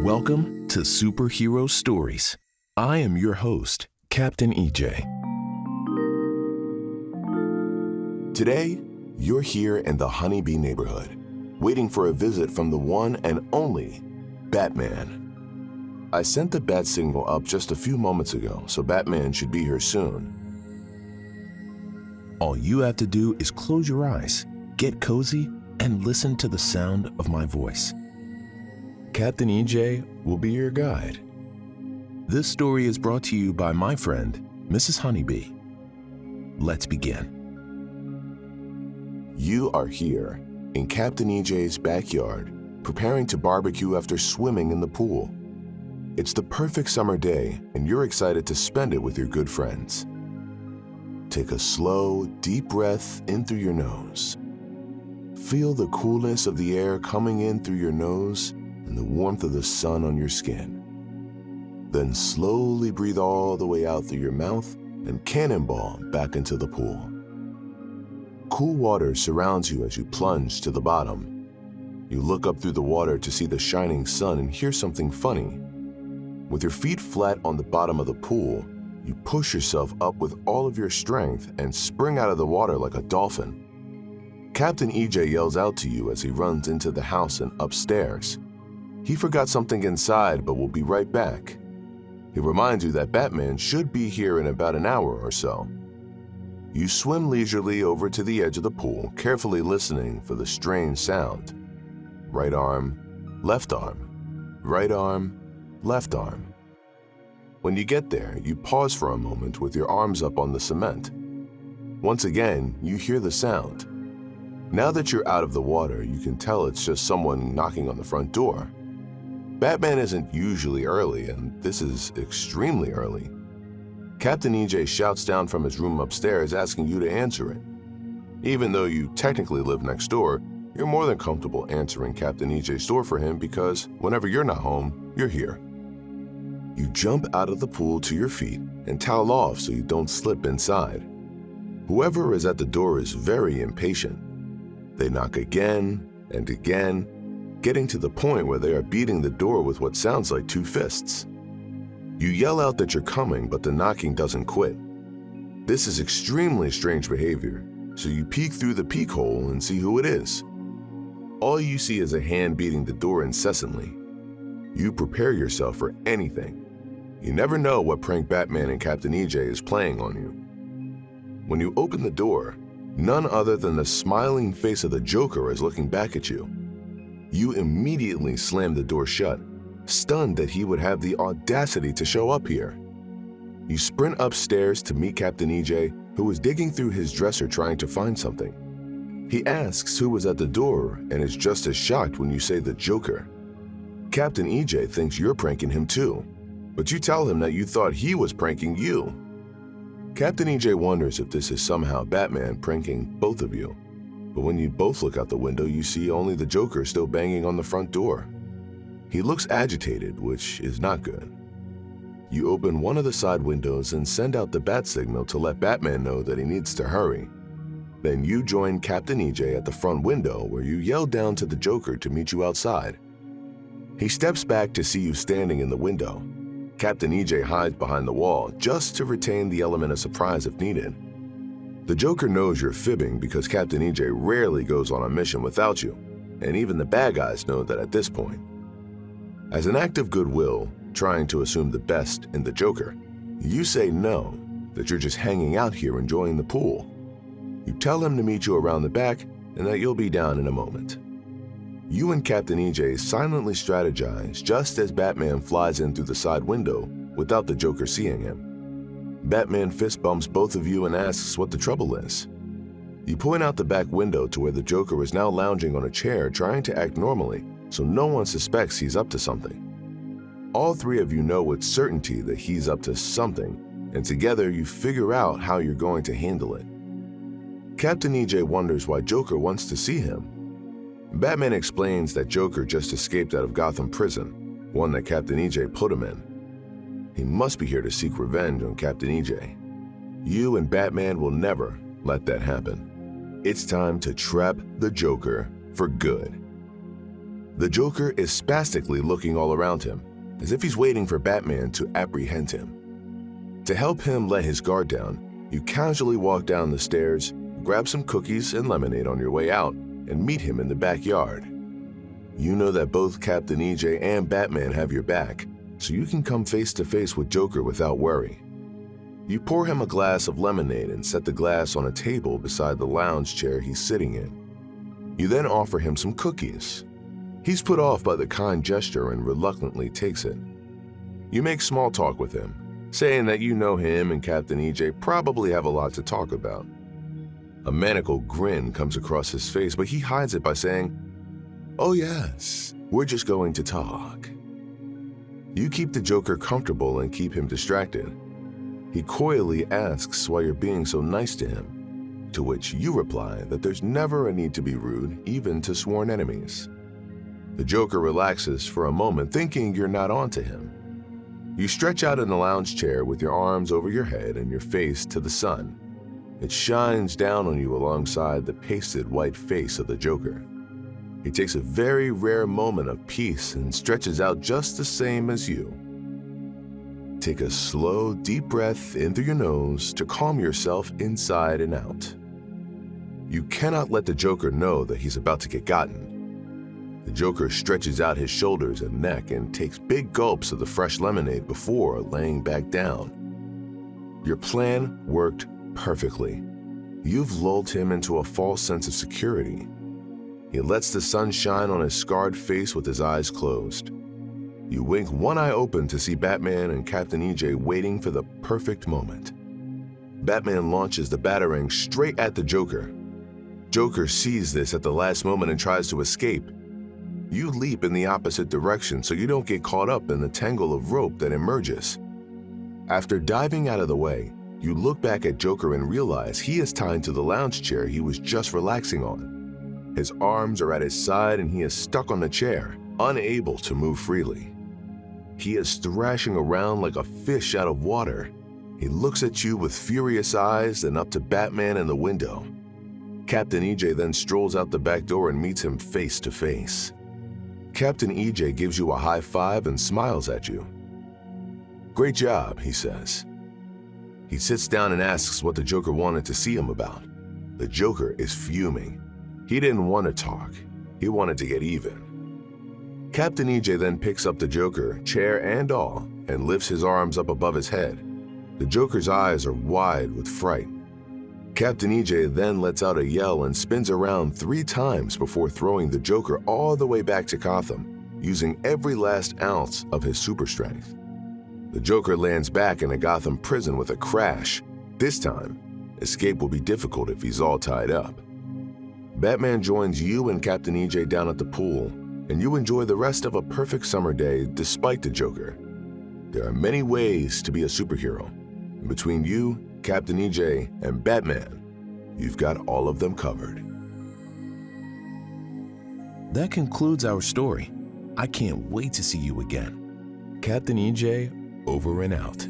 Welcome to Superhero Stories. I am your host, Captain EJ. Today, you're here in the Honeybee Neighborhood, waiting for a visit from the one and only Batman. I sent the bat signal up just a few moments ago, so Batman should be here soon. All you have to do is close your eyes, get cozy, and listen to the sound of my voice. Captain EJ will be your guide. This story is brought to you by my friend, Mrs. Honeybee. Let's begin. You are here in Captain EJ's backyard, preparing to barbecue after swimming in the pool. It's the perfect summer day, and you're excited to spend it with your good friends. Take a slow, deep breath in through your nose. Feel the coolness of the air coming in through your nose and the warmth of the sun on your skin. Then slowly breathe all the way out through your mouth and cannonball back into the pool. Cool water surrounds you as you plunge to the bottom. You look up through the water to see the shining sun and hear something funny. With your feet flat on the bottom of the pool, you push yourself up with all of your strength and spring out of the water like a dolphin. Captain EJ yells out to you as he runs into the house and upstairs. He forgot something inside but will be right back. He reminds you that Batman should be here in about an hour or so. You swim leisurely over to the edge of the pool, carefully listening for the strange sound. Right arm, left arm, right arm, left arm. When you get there, you pause for a moment with your arms up on the cement. Once again, you hear the sound. Now that you're out of the water, you can tell it's just someone knocking on the front door. Batman isn't usually early, and this is extremely early. Captain EJ shouts down from his room upstairs asking you to answer it. Even though you technically live next door, you're more than comfortable answering Captain EJ's door for him because whenever you're not home, you're here. You jump out of the pool to your feet and towel off so you don't slip inside. Whoever is at the door is very impatient. They knock again and again, getting to the point where they are beating the door with what sounds like two fists. You yell out that you're coming, but the knocking doesn't quit. This is extremely strange behavior, so you peek through the peek hole and see who it is. All you see is a hand beating the door incessantly. You prepare yourself for anything. You never know what prank Batman and Captain EJ is playing on you. When you open the door, none other than the smiling face of the Joker is looking back at you. You immediately slam the door shut, stunned that he would have the audacity to show up here. You sprint upstairs to meet Captain EJ, who is digging through his dresser trying to find something. He asks who was at the door and is just as shocked when you say the Joker. Captain EJ thinks you're pranking him too, but you tell him that you thought he was pranking you. Captain EJ wonders if this is somehow Batman pranking both of you. But when you both look out the window, you see only the Joker still banging on the front door. He looks agitated, which is not good. You open one of the side windows and send out the bat signal to let Batman know that he needs to hurry. Then you join Captain EJ at the front window where you yell down to the Joker to meet you outside. He steps back to see you standing in the window. Captain EJ hides behind the wall just to retain the element of surprise if needed. The Joker knows you're fibbing because Captain EJ rarely goes on a mission without you, and even the bad guys know that at this point. As an act of goodwill, trying to assume the best in the Joker, you say no, that you're just hanging out here enjoying the pool. You tell him to meet you around the back and that you'll be down in a moment. You and Captain EJ silently strategize just as Batman flies in through the side window without the Joker seeing him. Batman fist bumps both of you and asks what the trouble is. You point out the back window to where the Joker is now lounging on a chair trying to act normally, so no one suspects he's up to something. All three of you know with certainty that he's up to something, and together you figure out how you're going to handle it. Captain EJ wonders why Joker wants to see him. Batman explains that Joker just escaped out of Gotham prison, one that Captain EJ put him in. He must be here to seek revenge on Captain EJ. You and Batman will never let that happen. It's time to trap the Joker for good. The Joker is spastically looking all around him, as if he's waiting for Batman to apprehend him. To help him let his guard down, you casually walk down the stairs, grab some cookies and lemonade on your way out, and meet him in the backyard. You know that both Captain EJ and Batman have your back, so you can come face to face with Joker without worry. You pour him a glass of lemonade and set the glass on a table beside the lounge chair he's sitting in. You then offer him some cookies. He's put off by the kind gesture and reluctantly takes it. You make small talk with him, saying that you know him and Captain EJ probably have a lot to talk about. A maniacal grin comes across his face, but he hides it by saying, "Oh yes, we're just going to talk." You keep the Joker comfortable and keep him distracted. He coyly asks why you're being so nice to him, to which you reply that there's never a need to be rude, even to sworn enemies. The Joker relaxes for a moment, thinking you're not onto him. You stretch out in the lounge chair with your arms over your head and your face to the sun. It shines down on you alongside the pasted white face of the Joker. He takes a very rare moment of peace and stretches out just the same as you. Take a slow, deep breath in through your nose to calm yourself inside and out. You cannot let the Joker know that he's about to get gotten. The Joker stretches out his shoulders and neck and takes big gulps of the fresh lemonade before laying back down. Your plan worked perfectly. You've lulled him into a false sense of security. He lets the sun shine on his scarred face with his eyes closed. You wink one eye open to see Batman and Captain EJ waiting for the perfect moment. Batman launches the Batarang straight at the Joker. Joker sees this at the last moment and tries to escape. You leap in the opposite direction so you don't get caught up in the tangle of rope that emerges. After diving out of the way, you look back at Joker and realize he is tied to the lounge chair he was just relaxing on. His arms are at his side and he is stuck on the chair, unable to move freely. He is thrashing around like a fish out of water. He looks at you with furious eyes and up to Batman in the window. Captain EJ then strolls out the back door and meets him face to face. Captain EJ gives you a high five and smiles at you. "Great job," he says. He sits down and asks what the Joker wanted to see him about. The Joker is fuming. He didn't want to talk. He wanted to get even. Captain EJ then picks up the Joker, chair and all, and lifts his arms up above his head. The Joker's eyes are wide with fright. Captain EJ then lets out a yell and spins around 3 times before throwing the Joker all the way back to Gotham, using every last ounce of his super strength. The Joker lands back in a Gotham prison with a crash. This time, escape will be difficult if he's all tied up. Batman joins you and Captain EJ down at the pool, and you enjoy the rest of a perfect summer day despite the Joker. There are many ways to be a superhero, and between you, Captain EJ, and Batman, you've got all of them covered. That concludes our story. I can't wait to see you again. Captain EJ, over and out.